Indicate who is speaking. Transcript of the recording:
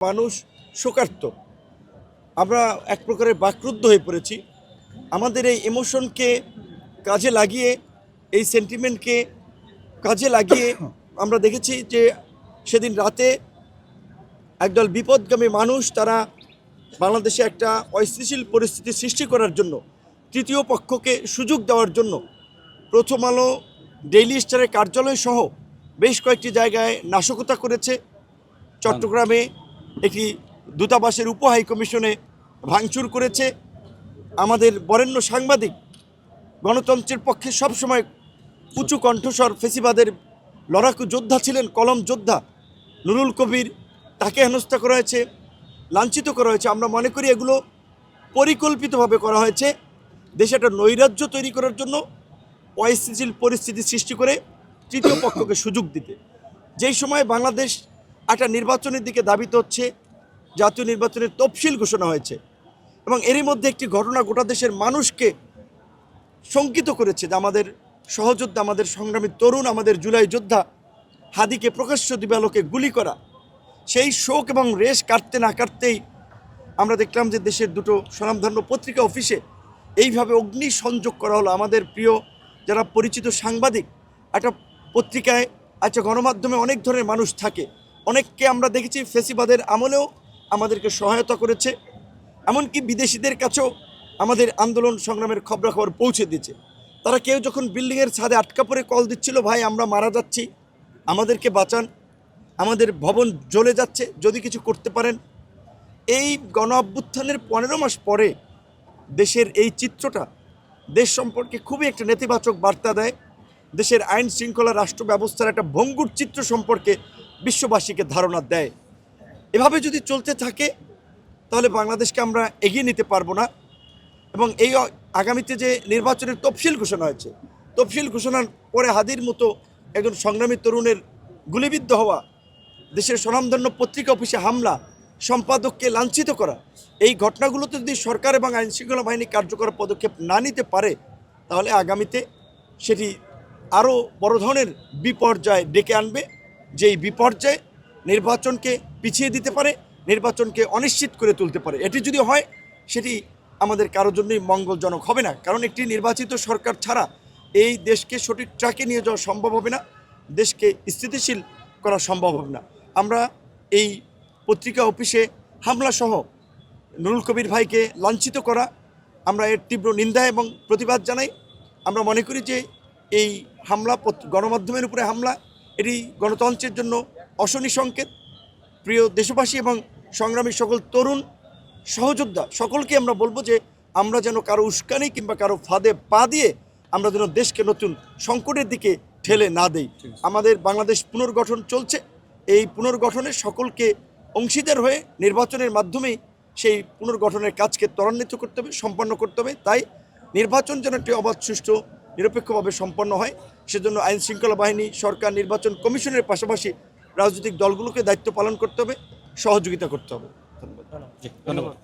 Speaker 1: মানুষ শোকার্ত। আমরা এক প্রকারের বাকরুদ্ধ হয়ে পড়েছি। আমাদের এই ইমোশনকে কাজে লাগিয়ে, এই সেন্টিমেন্টকে কাজে লাগিয়ে আমরা দেখেছি যে সেদিন রাতে একদল বিপদগামী মানুষ তারা বাংলাদেশে একটা অস্থিতিশীল পরিস্থিতি সৃষ্টি করার জন্য, তৃতীয় পক্ষকে সুযোগ দেওয়ার জন্য প্রথম আলো, ডেইলি স্টারের কার্যালয় সহ বেশ কয়েকটি জায়গায় নাশকতা করেছে। চট্টগ্রামে একটি দূতাবাসের হাই কমিশনে ভাঙচুর করেছে। আমাদের বরেণ্য সাংবাদিক, গণতন্ত্রের পক্ষে সবসময় উঁচু কণ্ঠস্বর, ফেসিবাদের লড়াকু যোদ্ধা ছিলেন, কলম যোদ্ধা নুরুল কবির, তাকে হেনস্থা করা হয়েছে, লাঞ্ছিত করা হয়েছে। আমরা মনে করি এগুলো পরিকল্পিতভাবে করা হয়েছে দেশে একটা নৈরাজ্য তৈরি করার জন্য, অস্থিতিশীল পরিস্থিতি সৃষ্টি করে তৃতীয় পক্ষকে সুযোগ দিতে। যেই সময় বাংলাদেশ একটা নির্বাচনের দিকে ধাবিত হচ্ছে, জাতীয় নির্বাচনের তফসিল ঘোষণা হয়েছে এবং এরই মধ্যে একটি ঘটনা গোটা দেশের মানুষকে শঙ্কিত করেছে যে আমাদের সহযোদ্ধা, আমাদের সংগ্রামী তরুণ, আমাদের জুলাই যোদ্ধা হাদিকে প্রকাশ্য দিবালোকে গুলি করা। সেই শোক এবং রেশ কাটতে না কাটতেই আমরা দেখলাম যে দেশের দুটো স্বনামধন্য পত্রিকা অফিসে এইভাবে অগ্নি সংযোগ করা হলো। আমাদের প্রিয় যারা পরিচিত সাংবাদিক, একটা পত্রিকায়, আচ্ছা গণমাধ্যমে অনেক ধরনের মানুষ থাকে, অনেককে আমরা দেখেছি ফেসিবাদের আমলেও আমাদেরকে সহায়তা করেছে, এমনকি বিদেশিদের কাছেও আমাদের আন্দোলন সংগ্রামের খবরাখবর পৌঁছে দিয়েছে। তারা কেউ যখন বিল্ডিংয়ের ছাদে আটকা পড়ে কল দিচ্ছিল, ভাই আমরা মারা যাচ্ছি, আমাদেরকে বাঁচান, আমাদের ভবন জ্বলে যাচ্ছে, যদি কিছু করতে পারেন। এই গণ অভ্যুত্থানের 15 মাস পরে দেশের এই চিত্রটা দেশ সম্পর্কে খুবই একটা নেতিবাচক বার্তা দেয়। দেশের আইন শৃঙ্খলা, রাষ্ট্র ব্যবস্থার একটা ভঙ্গুর চিত্র সম্পর্কে বিশ্ববাসীকে ধারণা দেয়। এভাবে যদি চলতে থাকে তাহলে বাংলাদেশকে আমরা এগিয়ে নিতে পারবো না। এবং এই আগামীতে যে নির্বাচনের তফসিল ঘোষণা হয়েছে, তফসিল ঘোষণার পরে হাদির মতো একজন সংগ্রামী তরুণের গুলিবিদ্ধ হওয়া, দেশের স্বনামধন্য পত্রিকা অফিসে হামলা, সম্পাদককে লাঞ্ছিত করা, এই ঘটনাগুলোতে যদি সরকার এবং আইনশৃঙ্খলা বাহিনী কার্যকর পদক্ষেপ না নিতে পারে তাহলে আগামীতে সেটি আরও বড় ধরনের বিপর্যয় ডেকে আনবে। যেই বিপর্যয় নির্বাচনকে পিছিয়ে দিতে পারে, নির্বাচনকে অনিশ্চিত করে তুলতে পারে। এটি যদি হয় সেটি আমাদের কারোর জন্যই মঙ্গলজনক হবে না। কারণ একটি নির্বাচিত সরকার ছাড়া এই দেশকে সঠিক ট্র্যাকে নিয়ে যাওয়া সম্ভব হবে না, দেশকে স্থিতিশীল করা সম্ভব হবে না। আমরা এই পত্রিকা অফিসে হামলা সহ নুরুল কবির ভাইকে লাঞ্ছিত করা, আমরা এর তীব্র নিন্দা এবং প্রতিবাদ জানাই। আমরা মনে করি যে এই হামলা, গণমাধ্যমের উপরে হামলা, এটি গণতন্ত্রের জন্য অশনি সংকেত। প্রিয় দেশবাসী এবং সংগ্রামী সকল তরুণ সহযোদ্ধা সকলকে আমরা বলবো যে আমরা যেন কারো উস্কানি কিংবা কারো ফাঁদে পা দিয়ে আমরা যেন দেশকে নতুন সংকটের দিকে ঠেলে না দেই। আমাদের বাংলাদেশ পুনর্গঠন চলছে, এই পুনর্গঠনে সকলকে অংশীদার হয়ে নির্বাচনের মাধ্যমেই সেই পুনর্গঠনের কাজকে ত্বরান্বিত করতে হবে, সম্পন্ন করতে হবে। তাই নির্বাচন যেন একটি অবাধ, সুষ্ঠু, নিরপেক্ষভাবে সম্পন্ন হয়, সেজন্য আইন শৃঙ্খলা বাহিনী, সরকার, নির্বাচন কমিশনের পাশাপাশি রাজনৈতিক দলগুলোকে দায়িত্ব পালন করতে হবে, সহযোগিতা করতে হবে। ধন্যবাদ।